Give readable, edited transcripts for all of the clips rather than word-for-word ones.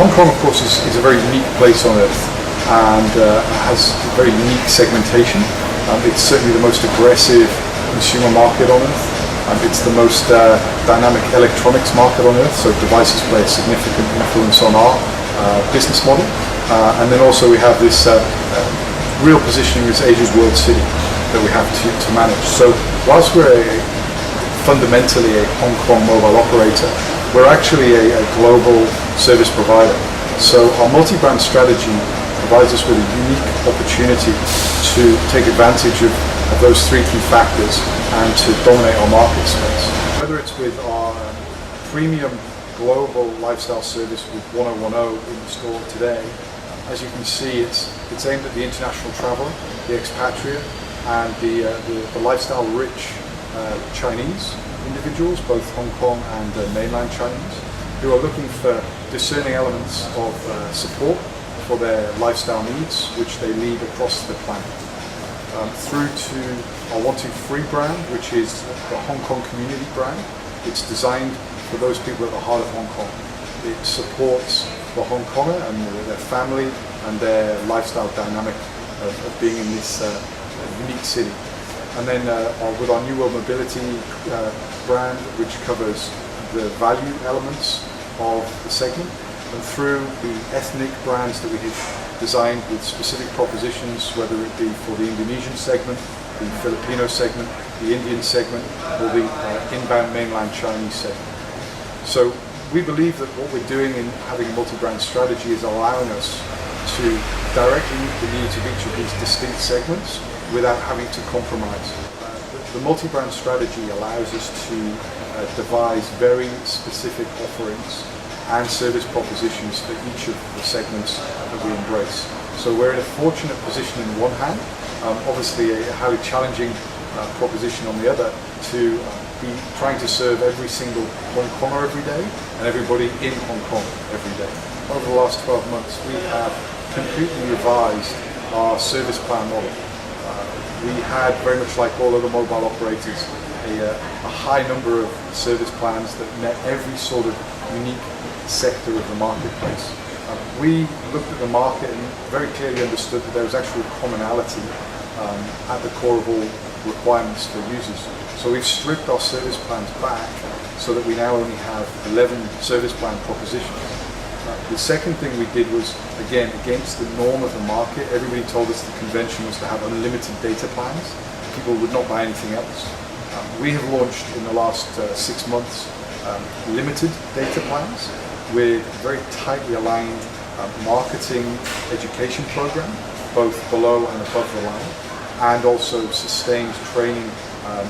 Hong Kong, of course, is a very unique place on earth and has a very unique segmentation. It's certainly the most aggressive consumer market on earth. It's the most dynamic electronics market on earth, so devices play a significant influence on our business model. And then also we have this real positioning as Asia's world city that we have to manage. So whilst we're fundamentally a Hong Kong mobile operator, we're actually a global service provider. So our multi-brand strategy provides us with a unique opportunity to take advantage of those three key factors and to dominate our market space. Whether it's with our premium global lifestyle service with 1010 in the store today, as you can see, it's aimed at the international traveler, the expatriate, and the lifestyle-rich Chinese individuals, both Hong Kong and mainland Chinese, who are looking for discerning elements of support for their lifestyle needs, which they lead across the planet. Through to our 123 brand, which is the Hong Kong community brand. It's designed for those people at the heart of Hong Kong. It supports the Hong Konger and their family and their lifestyle dynamic of being in this unique city. And then with our New World Mobility brand, which covers the value elements of the segment, and through the ethnic brands that we have designed with specific propositions, whether it be for the Indonesian segment, the Filipino segment, the Indian segment, or the inbound mainland Chinese segment. So we believe that what we're doing in having a multi-brand strategy is allowing us to directly meet the needs of each of these distinct segments without having to compromise. The multi-brand strategy allows us to devise very specific offerings and service propositions for each of the segments that we embrace. So we're in a fortunate position on one hand, obviously a highly challenging proposition on the other, to be trying to serve every single Hong Konger every day and everybody in Hong Kong every day. Over the last 12 months, we have completely revised our service plan model. We had, very much like all other mobile operators, a high number of service plans that met every sort of unique sector of the marketplace. We looked at the market and very clearly understood that there was actually a commonality at the core of all requirements for users. So we've stripped our service plans back so that we now only have 11 service plan propositions. The second thing we did was, again, against the norm of the market. Everybody told us the convention was to have unlimited data plans. People would not buy anything else. We have launched in the last 6 months limited data plans with very tightly aligned marketing education program, both below and above the line, and also sustained training and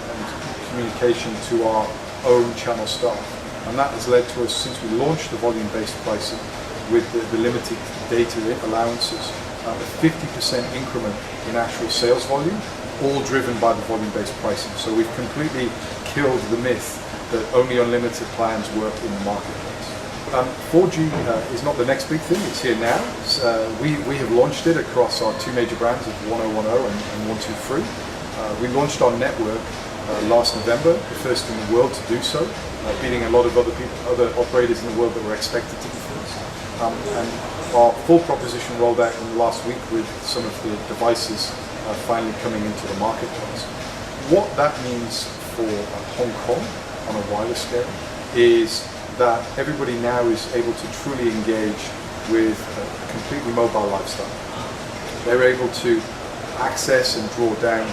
communication to our own channel staff. And that has led to us, since we launched the volume-based pricing with the limited data allowances, a 50% increment in actual sales volume, all driven by the volume-based pricing. So we've completely killed the myth that only unlimited plans work in the marketplace. 4G is not the next big thing, it's here now. We have launched it across our two major brands of 1010 and 123. We launched our network last November, the first in the world to do so, beating a lot of other operators in the world that were expected to be first. And our full proposition rolled out in the last week with some of the devices finally coming into the marketplace. What that means for Hong Kong on a wider scale is that everybody now is able to truly engage with a completely mobile lifestyle. They're able to access and draw down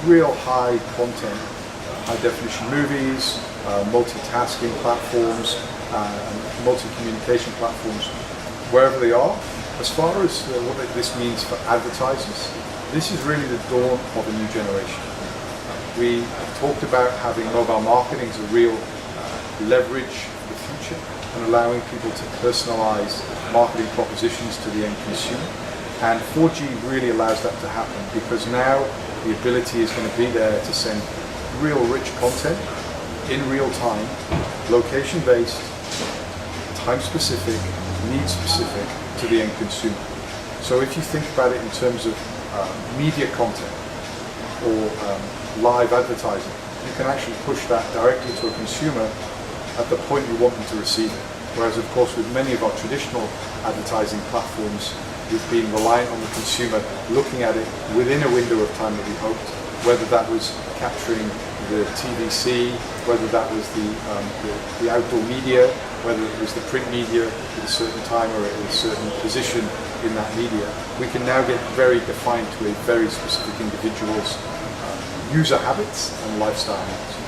real high content, high definition movies, multitasking platforms, and multi-communication platforms, wherever they are. As far as what this means for advertisers, this is really the dawn of a new generation. We have talked about having mobile marketing as a real leverage for the future and allowing people to personalize marketing propositions to the end consumer. And 4G really allows that to happen, because now the ability is going to be there to send real rich content in real time, location-based, time-specific, need-specific to the end consumer. So if you think about it in terms of media content or live advertising, you can actually push that directly to a consumer at the point you want them to receive it. Whereas of course with many of our traditional advertising platforms, we've been reliant on the consumer looking at it within a window of time that we hoped, whether that was capturing the TVC, whether that was the outdoor media, whether it was the print media at a certain time or at a certain position in that media. We can now get very defined to a very specific individual's user habits and lifestyle habits.